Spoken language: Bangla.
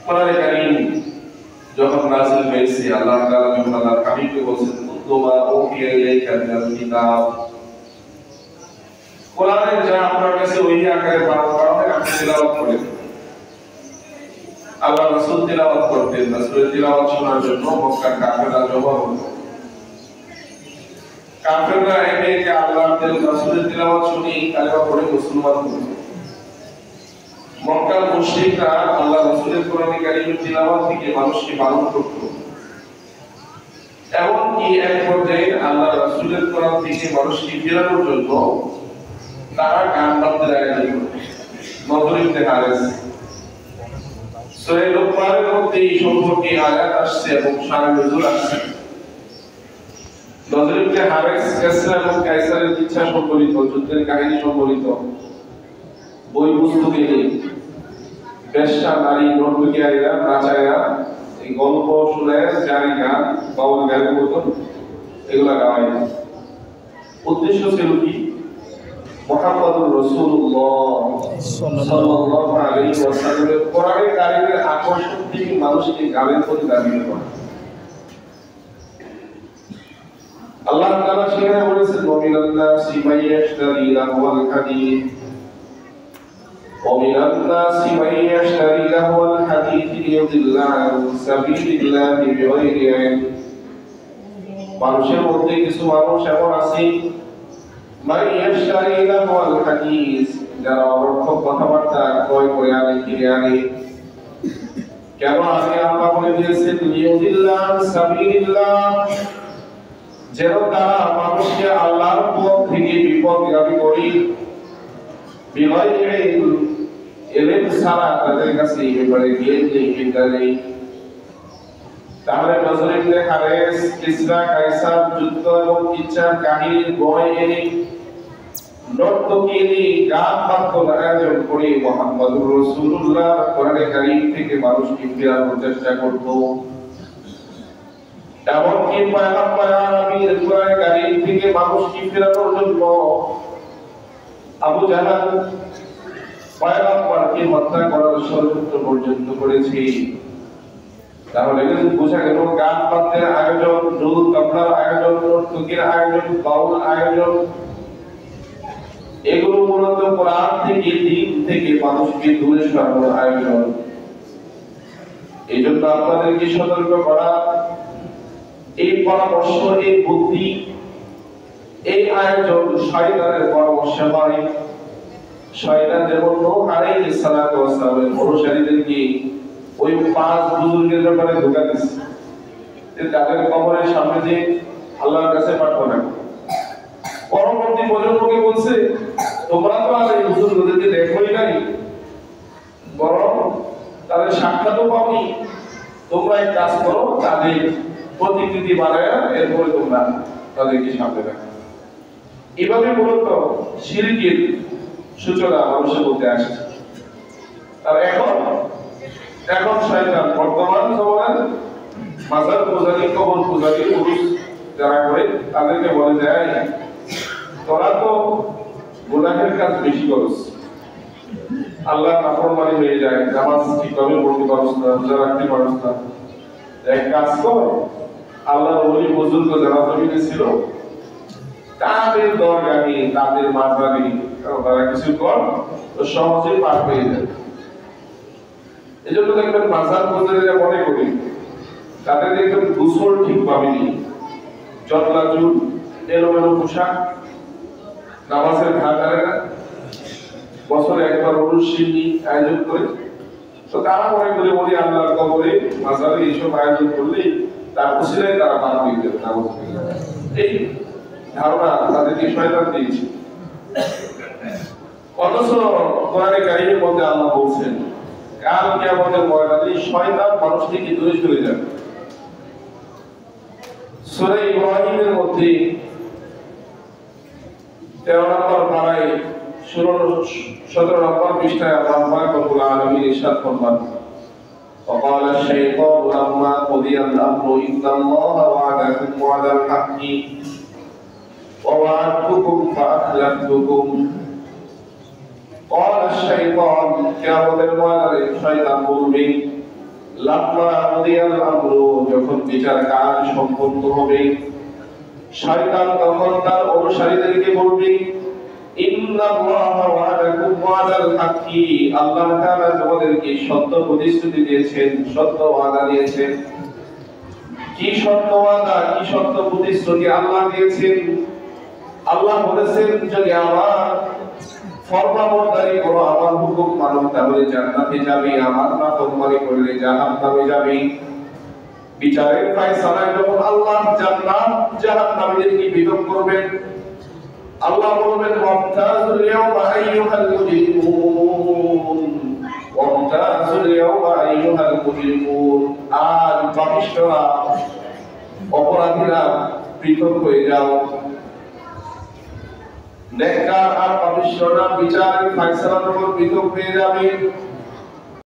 কোরআনে কারীম যখন নাযিল হয়েছে আল্লাহ তাআলা যখন আল্লাহর হাবিবকে বলেছেন কুতুবা উহিয়া ইলাইকা মিনাল কিতাব, কোরআনের যা আপনার কাছে ওহী আকারে পাঠ করা হয় আপনি তিলাওয়াত করেন। আল্লাহ রাসূল তিলাওয়াত করতেন, রাসূলের তিলাওয়াত শোনার জন্য মক্কার কাফেররা জমা হতো। কাফেররা একে একে আল্লাহর রাসূলের তিলাওয়াত শুনি কালেমা পড়ে মুসলমান হতো। মক্কার মুশরিকরা আল্লাহ রাসূলের কোরআনে কারীমের তিলাওয়াত থেকে মানুষকে বারণ করত। এমনকি এক পর্যায়ে আল্লাহ রাসূলের কোরআন থেকে মানুষকে ফেরানোর জন্য তারা গান বাজতে আয়োজন করত। নজর ইবনে হারিস সূরা লুকমানের মধ্যে এই সম্পর্কে আয়াত আসছে এবং শানে নুজুল আসছে। নজর ইবনে হারিস কিসরা এবং কায়সারের ইচ্ছা সম্পর্কিত যুদ্ধের কাহিনী সম্পর্কিত বই পুস্তকে বেশ্যা নারী নর্তকীরা নাচাইরা এই গল্প শুনে জারি গান বাউল গানের মতো এগুলা গাওয়াই। উদ্দেশ্য ছিল কি মুহাম্মদুর রাসূলুল্লাহ সাল্লাল্লাহু আলাইহি ওয়াসাল্লামের কোরআনের কারীমের আকর্ষণ থেকে মানুষকে গানের প্রতি ধাবিত করা। আল্লাহ তাআলা সেখানে বলেছেন ওয়ামিনান নাসি মাইয়াশতারি লাহওয়াল হাদিস ومن الناس من يشتري لهو الحديث ليضل عن سبيل الله بغير علم। মানুষের মধ্যে কিছু মানুষ এমন আছে মান ইয়াশতারি লাহওয়াল হাদিস, যারা অনর্থক কথাবার্তা ক্রয় করে আনে কিনে আনে। কেন আগে আল্লাহ বলে দিয়েছেন লিয়ুদিল আন সাবিলিল্লাহ, যেন তারা মানুষকে আল্লাহর পথ থেকে বিপথগামী করে। বিগয়রি ইলম ছাড়া তাদের কাছে এবারে জ্ঞান নেই, বিদ্যা নেই। তাহলে নজর ইবনে হারিস কিসরা কায়সার যুদ্ধ এবং ইচ্ছার কাহিনীর বই এনে নর্তকী এনে গান বাদ্যর আয়োজন করে মুহাম্মদুর রাসূলুল্লাহ কোরআনে কারীম থেকে মানুষকে ফেরানোর চেষ্টা করত। এমনকি পয়গম্বর আরবীর কোরআনে কারীম থেকে মানুষকে ফেরানোর জন্য আবু জাহল পয়গম্বরকে হত্যা করার ষড়যন্ত্র পর্যন্ত করেছে। তাহলে বোঝা গেল গান বাদ্যের আয়োজন, ঢোল তবলার আয়োজন, নর্তকীর আয়োজন, বাউল আয়োজন এগুলো মূলত কোরআন থেকে দিন থেকে মানুষকে দূরে সরানোর আয়োজন। এই জন্য আপনাদেরকে সতর্ক করা, এই পরামর্শ, এই বুদ্ধি, এই আয়োজন শয়তানের পরামর্শ হয়। শয়তান যেমন নূহ আলাইহিস সালাতু ওয়াস সালামের অনুসারীদেরকে ওই পাঁচ বুজুর্গের ব্যাপারে ধোঁকা দিচ্ছে যে তাদের কবরের সামনে যে আল্লাহর কাছে প্রার্থনা করে। পরবর্তী প্রজন্মকে বলছে তোমরা তো আর এই বুজুর্গদেরকে দেখোই নাই, বরং তাদের সাক্ষাৎও পাওনি, তোমরা এক কাজ করো তাদের প্রতিকৃতি বানায় এরপরে তোমরা তাদেরকে সামনে রাখো। এভাবে মূলত শিরকের সূচনা মানুষের মধ্যে আসছে। আর এখন শয়তান বর্তমান জমানার মাজার পূজারী, কবর পূজারী পুরুষ যারা করে তাদেরকে বলে যায় তোরা তো গুনাহের কাজ বেশি করছ, আল্লাহ নাফরমানি হয়ে যায়, নামাজ ঠিকভাবে পড়তে পারছ না, রোজা রাখতে পারছ না, এক কাজ কর আল্লাহর ওলি বুজুর্গ যারা জমিনে ছিল তাদের দরগাহে, তাদের মাজারে তারা কিছু কর তো সহজে পার পেয়ে যাবে। এই জন্য দেখবেন মাজার পূজারীরা মনে করি তাদের দেখবেন গোসল ঠিক পাবেনি, জটলা চুল, এলোমেলো পোশাক, নামাজের ধার ধারে না, বছরে একবার অনুষ্ঠানী আয়োজন করে। তো তারা মনে করে বলি আল্লাহর কবরে মাজারে এইসব আয়োজন করলে তার উসিলায় তারা পার পেয়ে যাবে। এই ধারণা তাদেরকে শয়তান দিয়েছে। অথচ কোরআনে কারীমের মধ্যে আল্লাহ বলছেন কাল কিয়ামতের ময়দানে শয়তান মানুষ থেকে দূরে চলে যাবে। সূরা ইব্রাহিমের মধ্যে 13 নম্বর পারায় 17 নম্বর পৃষ্ঠায় আল্লাহ পাক রব্বুল আলামিন ইরশাদ ফরমান وقال الشيطان لما قضي الأمر إن الله وعدكم وعد الحق ووعدتكم فأخلفتكم قال الشيطان কিয়ামতের ময়দানে শয়তান বলবে লাম্মা কুদিয়াল আমরু, যখন বিচার কাজ সম্পন্ন হবে, শয়তান তখন তার অনুসারীদেরকে বলবে, ইন্নাল্লাহা ওয়াদাকুম ওয়াদাল হাক্কি, আল্লাহ তাআলা তোমাদেরকে সত্য প্রতিশ্রুতি দিয়েছেন, সত্য ওয়াদা দিয়েছেন। কি সত্য ওয়াদা, কি সত্য প্রতিশ্রুতি আল্লাহ দিয়েছেন? আল্লাহ বলেছেন, যদি আমার ফরমাবরদারি করো, আমার হুকুম মানো, তাহলে জান্নাতে যাবে, আমার নাফরমানি করলে জাহান্নামে যাবে। বিচারের ফয়সালায় যখন আল্লাহ জান্নাত জাহান্নামীদেরকে বিভক্ত করবেন, আল্লাহ বলবেন, ওয়ামতাজুল ইয়াওমা আইয়ুহাল মুজরিমুন, ওয়ামতাজুল ইয়াওমা আইয়ুহাল মুজরিমুন, আর পাপিষ্ঠরা, অপরাধীরা পৃথক হয়ে যাও। নেককার আর পাপিষ্ঠরা বিচারের ফয়সালার উপর পৃথক হয়ে যাবে।